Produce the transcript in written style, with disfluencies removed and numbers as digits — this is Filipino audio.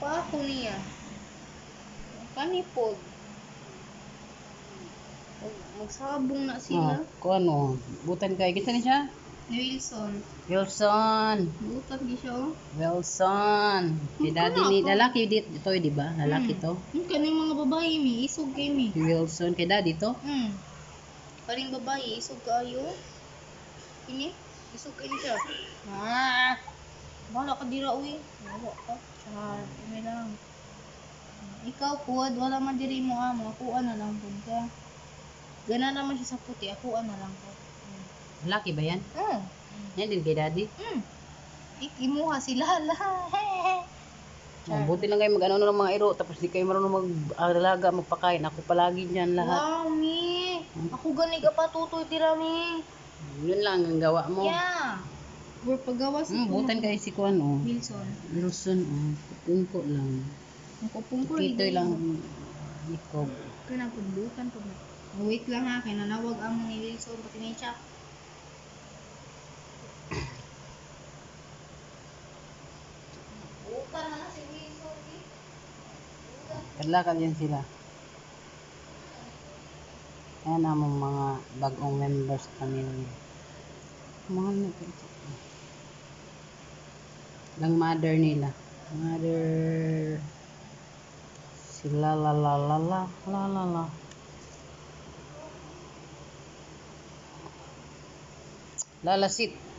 pa ako niya. Kanipod. Magsabong na sila. Kung ano, butan kay kita ni siya. Wilson. Wilson. Butat di siya oh. Wilson. Si daddy ni lalaki dito, di ba? Lalaki to. Kaning mga babae mi isog kay mi. Si Wilson kay daddy to. Paring babae isog kayo. Ini isog kay siya. Bala ka dira uy. Wala ka. Char, may lang. Ikaw puwad wala man diri mo amo, ako na lang pud ka. Gana naman siya sa puti, ako na lang ko. Lalaki ba yan? Yan din kay daddy. Ikimuha sila lahat. Buti lang kayo mag-ano ng mga iro, tapos di kayo marunong mag-alaga, magpakain. Ako palagi dyan lahat. Wow, mi. Ako gani ka patutoy tira mi. Yun lang ang gawa mo. Yeah. Or paggawa sa Butan kayo si Kuan, Wilson. Wilson, pungko lang. Ang kupungko Kitoy lang ikob. Kana pundukan po. Wait lang ha, kay nanawag ang ni Wilson pati ni Chuck. Bukan na si Wilson. Kadlakan yan sila. Ayan ang mga bagong members pamilya. Mahal na ito. Lang mother nila. Mother. Sila la la la la la la la. Lalasit.